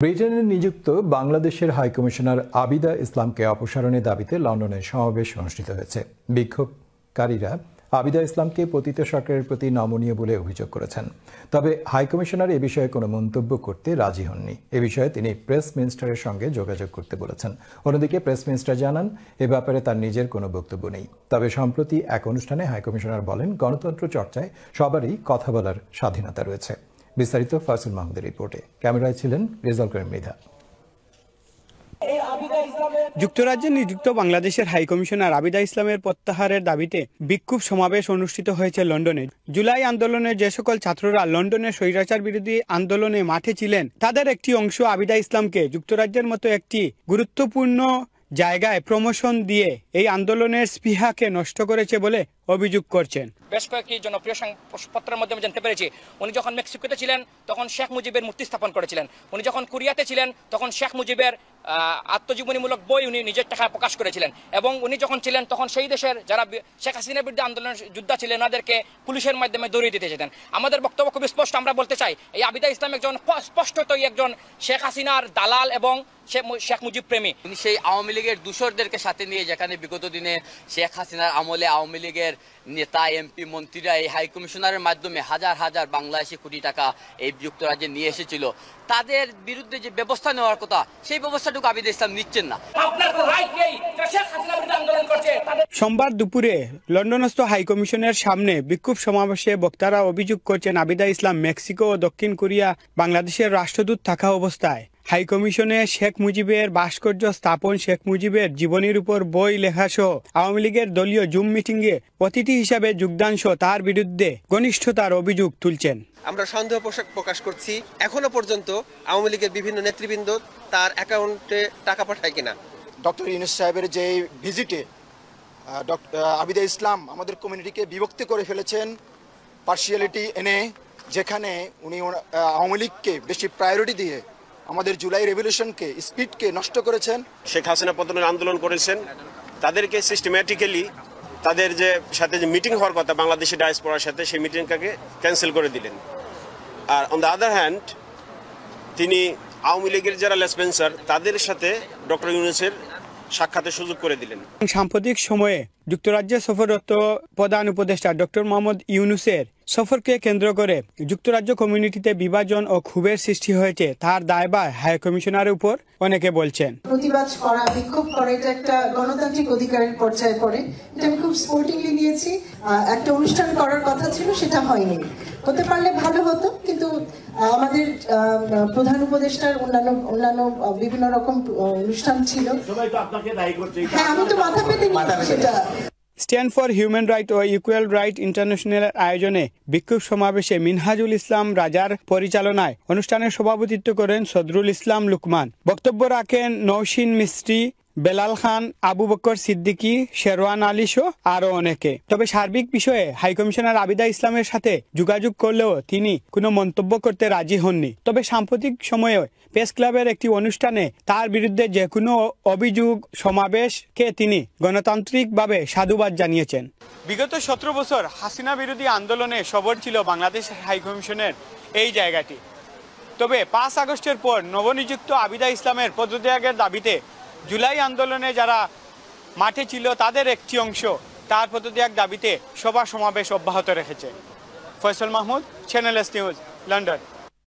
ব্রিটেনে নিযুক্ত বাংলাদেশের হাইকমিশনার আবিদা ইসলামকে অপসারণের দাবিতে লন্ডনে সমাবেশ অনুষ্ঠিত হয়েছে। বিক্ষোভকারীরা আবিদা ইসলামকে পতিত সরকারের প্রতি নমনীয় বলে অভিযোগ করেছেন। তবে হাইকমিশনার এ বিষয়ে কোনো মন্তব্য করতে রাজি হননি। এ বিষয়ে তিনি প্রেস মিনিস্টারের সঙ্গে যোগাযোগ করতে বলেছেন। অন্যদিকে প্রেস মিনিস্টার জানান, এ ব্যাপারে তার নিজের কোনো বক্তব্য নেই। তবে সম্প্রতি এক অনুষ্ঠানে হাইকমিশনার বলেন, গণতন্ত্র চর্চায় সবারই কথা বলার স্বাধীনতা রয়েছে। বিস্তারিত ফয়সল মাহমুদের রিপোর্টে। ক্যামেরায় ছিলেন রেজাল করিম মৃধা। যুক্তরাজ্যে নিযুক্ত বাংলাদেশের হাইকমিশনার আবিদা ইসলামের প্রত্যাহারের দাবিতে বিক্ষোভ সমাবেশ অনুষ্ঠিত হয়েছে লন্ডনে। জুলাই আন্দোলনের যে সকল ছাত্ররা লন্ডনের স্বৈরাচার বিরোধী আন্দোলনে মাঠে ছিলেন, তাদের একটি অংশ আবিদা ইসলামকে যুক্তরাজ্যের মতো একটি গুরুত্বপূর্ণ জায়গায় প্রমোশন দিয়ে এই আন্দোলনের স্পৃহাকে নষ্ট করেছে বলে অভিযোগ করছেন। বেশ কয়েকটি জনপ্রিয় সংবাদপত্রের মাধ্যমে জানতে পেরেছি, উনি যখন মেক্সিকোতে ছিলেন তখন শেখ মুজিবের মূর্তি স্থাপন করেছিলেন। উনি যখন কোরিয়াতে ছিলেন তখন শেখ মুজিবের আত্মজীবনীমূলক বই উনি নিজের টাকায় প্রকাশ করেছিলেন। এবং উনি যখন ছিলেন তখন সেই দেশের যারা শেখ হাসিনার বিরুদ্ধে আন্দোলনের যোদ্ধা ছিলেন ওনাদেরকে পুলিশের মাধ্যমে দৌড়িয়ে দিতে যেতেন। আমাদের বক্তব্য খুব স্পষ্ট, আমরা বলতে চাই এই আবিদা ইসলাম একজন স্পষ্টতই একজন শেখ হাসিনার দালাল এবং শেখ মুজিব প্রেমী। উনি সেই আওয়ামী লীগের দূষরদেরকে সাথে নিয়ে, যেখানে বিগত দিনে শেখ হাসিনার আমলে আওয়ামী লীগের নেতা এমপি মন্ত্রীরা এই হাই কমিশনারের মাধ্যমে হাজার হাজার বাংলাদেশি কোটি টাকা এই যুক্তরাজ্যে নিয়ে এসেছিল, তাদের বিরুদ্ধে যে ব্যবস্থা নেওয়ার কথা সেই ব্যবস্থাটুকু আবিদা ইসলাম নিচ্ছেন না। সোমবার দুপুরে লন্ডনস্থ হাইকমিশনের সামনে বিক্ষোভ সমাবেশে বক্তারা অভিযোগ করছেন, আবিদা ইসলাম মেক্সিকো ও দক্ষিণ কোরিয়া বাংলাদেশের রাষ্ট্রদূত থাকা অবস্থায় হাইকমিশনে শেখ মুজিবের ভাস্কর্য স্থাপন, শেখ মুজিবের জীবনীর উপর বই লেখা সহ আওয়ামী লীগের দলীয় জুম মিটিংয়ে অতিথি হিসাবে যোগদান সহ তার বিরুদ্ধে ঘনিষ্ঠতার অভিযোগ তুলছেন। আমরা সন্দেহ প্রকাশ করছি, এখনো পর্যন্ত আওয়ামী লীগের বিভিন্ন নেতৃবৃন্দ তার অ্যাকাউন্টে টাকা পাঠায় কিনা। ডক্টর ইউনূস সাহেবের যে ভিজিটে আবিদা ইসলাম আমাদের কমিউনিটিকে বিভক্তি করে ফেলেছেন, পার্সিয়ালিটি এনে, যেখানে উনি আওয়ামী লীগকে বেশি প্রায়োরিটি দিয়ে আমাদের জুলাই রেভলিউশনকে স্পিডকে নষ্ট করেছেন। শেখ হাসিনা পতনের আন্দোলন করেছেন, তাদেরকে সিস্টেম্যাটিক্যালি তাদের যে সাথে যে মিটিং হওয়ার কথা বাংলাদেশের ডায়াসপোরার সাথে, সেই মিটিংটাকে ক্যান্সেল করে দিলেন। আর অন দ্য আদার হ্যান্ড তিনি আওয়ামী লীগের যারা লেসপেন্সার তাদের সাথে ডক্টর ইউনূসের সাক্ষাতের সুযোগ করে দিলেন। সাম্প্রতিক সময়ে যুক্তরাজ্যে সফররত প্রধান উপদেষ্টা ডক্টর মোহাম্মদ ইউনূসের সফরকে কেন্দ্র করে যুক্তরাজ্য কমিউনিটিতে বিভাজন ও ক্ষোভের সৃষ্টি হয়েছে। তার দায়ভার হাই কমিশনারের উপর অনেকে বলছেন। প্রতিবাদ করা, বিক্ষোভ করা এটা একটা গণতান্ত্রিক অধিকারের পর্যায়ে পড়ে। এটা আমি খুব স্পোর্টিংলি নিয়েছি। একটা অনুষ্ঠান করার কথা ছিল, সেটা হয়নি। হতে পারলে ভালো হতো, কিন্তু আমাদের প্রধান উপদেষ্টার অন্যান্য বিভিন্ন রকম অনুষ্ঠান ছিল। হ্যাঁ, আমি তো মাথা পেতে নিয়েছি সেটা। স্ট্যান্ড ফর হিউম্যান রাইট ও ইকুয়াল রাইট ইন্টারন্যাশনালের আয়োজনে বিক্ষোভ সমাবেশে মিনহাজুল ইসলাম রাজার পরিচালনায় অনুষ্ঠানের সভাপতিত্ব করেন সদরুল ইসলাম লুকমান। বক্তব্য রাখেন নওশিন মিস্ত্রি, বেলাল খান, আবু বকর সিদ্দিকী, শেরওয়ান আলী সহ আরো অনেকে। তবে সার্বিক বিষয়ে হাইকমিশনার আবিদা ইসলামের সাথে যোগাযোগ করলেও তিনি কোনো মন্তব্য করতে রাজি হননি। তবে সাম্প্রতিক সময়ে প্রেস ক্লাবের একটি অনুষ্ঠানে তার বিরুদ্ধে যে কোনো অভিযোগ সমাবেশকে তিনি গণতান্ত্রিকভাবে সাধুবাদ জানিয়েছেন। বিগত 17 বছর হাসিনা বিরোধী আন্দোলনে সফর ছিল বাংলাদেশের হাইকমিশনের এই জায়গাটি। তবে 5 আগস্টের পর নবনিযুক্ত আবিদা ইসলামের পদত্যাগের দাবিতে জুলাই আন্দোলনে যারা মাঠে ছিল তাদের একটি অংশ তার পদত্যাগ দাবিতে সভা সমাবেশ অব্যাহত রেখেছে। Faisal Mahmud, channel S news, London.